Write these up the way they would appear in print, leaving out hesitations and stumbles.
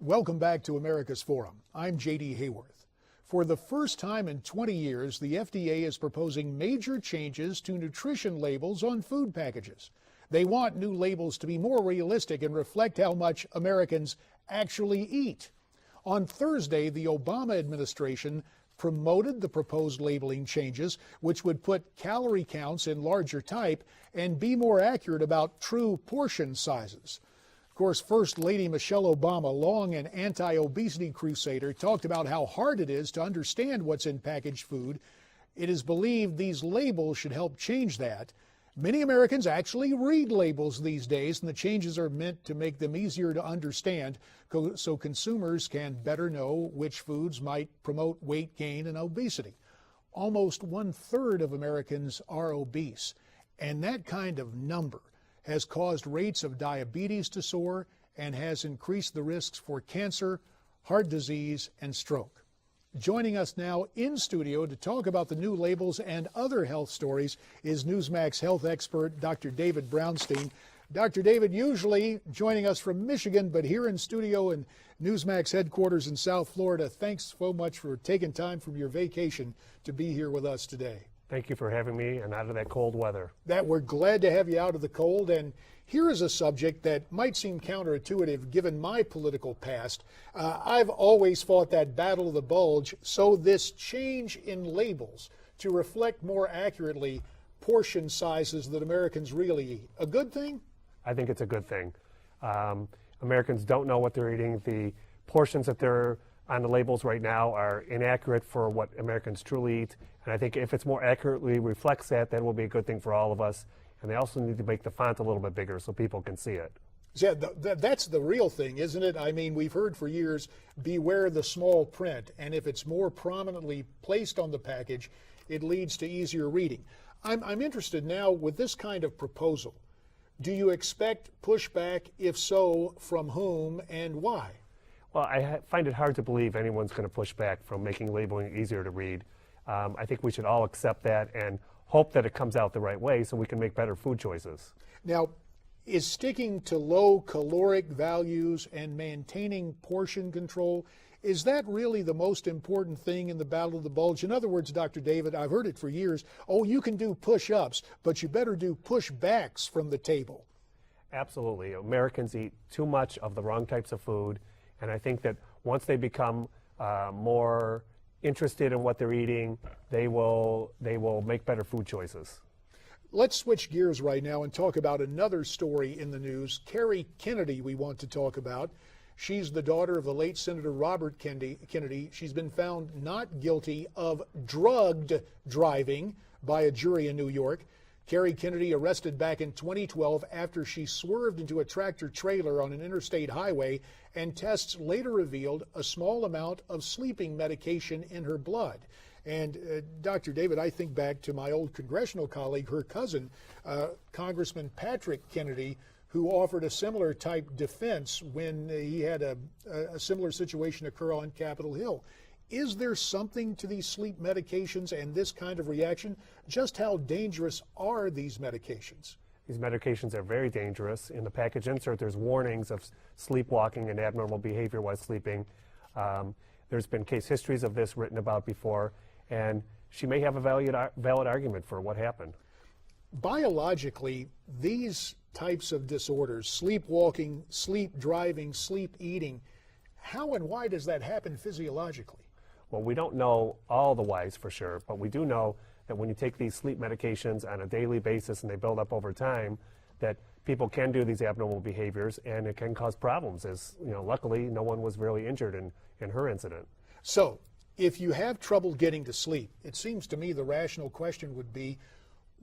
Welcome back to America's Forum. I'm J.D. Hayworth. For the first time in 20 years, the FDA is proposing major changes to nutrition labels on food packages. They want new labels to be more realistic and reflect how much Americans actually eat. On Thursday, the Obama administration promoted the proposed labeling changes, which would put calorie counts in larger type and be more accurate about true portion sizes. Of course, First Lady Michelle Obama, long an anti-obesity crusader, talked about how hard it is to understand what's in packaged food. It is believed these labels should help change that. Many Americans actually read labels these days, and the changes are meant to make them easier to understand so consumers can better know which foods might promote weight gain and obesity. Almost 1/3 of Americans are obese, and that kind of number has caused rates of diabetes to soar and has increased the risks for cancer, heart disease, and stroke. Joining us now in studio to talk about the new labels and other health stories is Newsmax health expert Dr. David Brownstein. Dr. David, usually joining us from Michigan, but here in studio in Newsmax headquarters in South Florida. Thanks so much for taking time from your vacation to be here with us today. Thank you for having me and out of that cold weather. We're glad to have you out of the cold. And here is a subject that might seem counterintuitive given my political past. I've always fought that battle of the bulge, so this change in labels to reflect more accurately portion sizes that Americans really eat. A good thing? I think it's a good thing. Americans don't know what they're eating. The portions that they're on the labels right now are inaccurate for what Americans truly eat. And I think if it's more accurately reflects that, that will be a good thing for all of us. And they also need to make the font a little bit bigger so people can see it. Yeah, that's the real thing, isn't it? I mean, we've heard for years, beware the small print. And if it's more prominently placed on the package, it leads to easier reading. I'm interested now with this kind of proposal. Do you expect pushback? If so, from whom and why? Well, I find it hard to believe anyone's going to push back from making labeling easier to read. I think we should all accept that and hope that it comes out the right way so we can make better food choices. Now, is sticking to low caloric values and maintaining portion control, is that really the most important thing in the battle of the bulge? In other words, Dr. David, I've heard it for years, oh, you can do push-ups, but you better do push-backs from the table. Absolutely. Americans eat too much of the wrong types of food, and I think that once they become more interested in what they're eating, they will make better food choices. Let's switch gears right now and talk about another story in the news. Kerry Kennedy we want to talk about. She's the daughter of the late Senator Robert Kennedy. She's been found not guilty of drugged driving by a jury in New York. Kerry Kennedy arrested back in 2012 after she swerved into a tractor trailer on an interstate highway, and tests later revealed a small amount of sleeping medication in her blood. And Dr. David, I think back to my old congressional colleague, her cousin, Congressman Patrick Kennedy, who offered a similar type defense when he had a similar situation occur on Capitol Hill. Is there something to these sleep medications and this kind of reaction? Just how dangerous are these medications? These medications are very dangerous. In the package insert, there's warnings of sleepwalking and abnormal behavior while sleeping. There's been case histories of this written about before, and she may have a valid argument for what happened. Biologically, these types of disorders, sleepwalking, sleep driving, sleep eating, how and why does that happen physiologically? Well, we don't know all the whys for sure, but we do know that when you take these sleep medications on a daily basis and they build up over time, that people can do these abnormal behaviors and it can cause problems. As you know, luckily, no one was really injured in her incident. So, if you have trouble getting to sleep, it seems to me the rational question would be,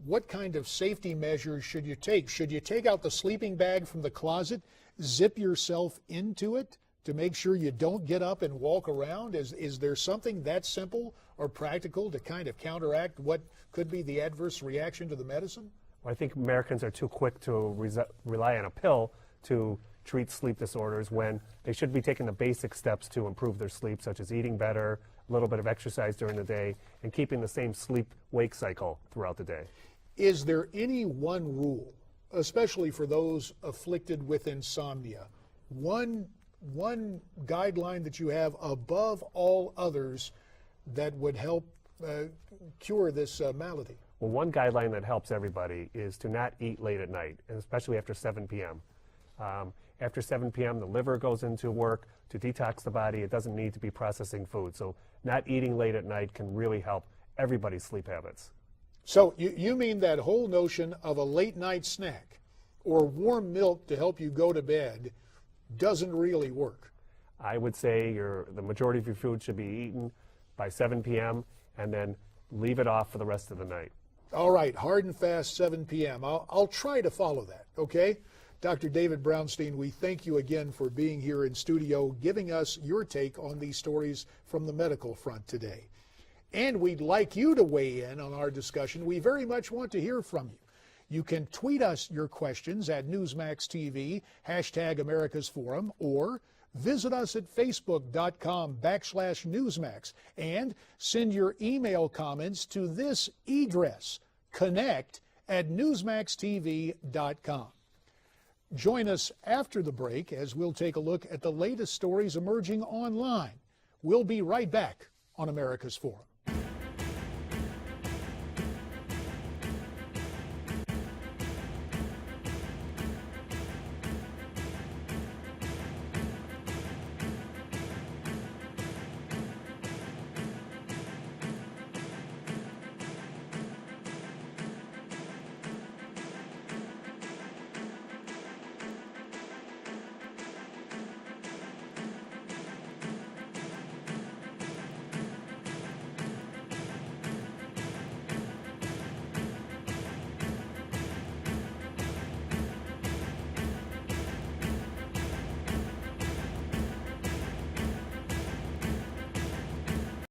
what kind of safety measures should you take? Should you take out the sleeping bag from the closet, zip yourself into it to make sure you don't get up and walk around? Is there something that simple or practical to kind of counteract what could be the adverse reaction to the medicine? Well, I think Americans are too quick to rely on a pill to treat sleep disorders when they should be taking the basic steps to improve their sleep, such as eating better, a little bit of exercise during the day, and keeping the same sleep-wake cycle throughout the day. Is there any one rule, especially for those afflicted with insomnia, one one guideline that you have above all others that would help cure this malady? Well, one guideline that helps everybody is to not eat late at night, and especially after 7 p.m. After 7 p.m., the liver goes into work to detox the body. It doesn't need to be processing food. So not eating late at night can really help everybody's sleep habits. So you mean that whole notion of a late night snack or warm milk to help you go to bed doesn't really work? I would say the majority of your food should be eaten by 7 p.m. and then leave it off for the rest of the night. All right, hard and fast 7 p.m. I'll try to follow that, okay? Dr. David Brownstein, we thank you again for being here in studio, giving us your take on these stories from the medical front today. And we'd like you to weigh in on our discussion. We very much want to hear from you. You can tweet us your questions at Newsmax TV, #America's Forum, or visit us at facebook.com/Newsmax and send your email comments to this address, connect@newsmaxtv.com. Join us after the break as we'll take a look at the latest stories emerging online. We'll be right back on America's Forum.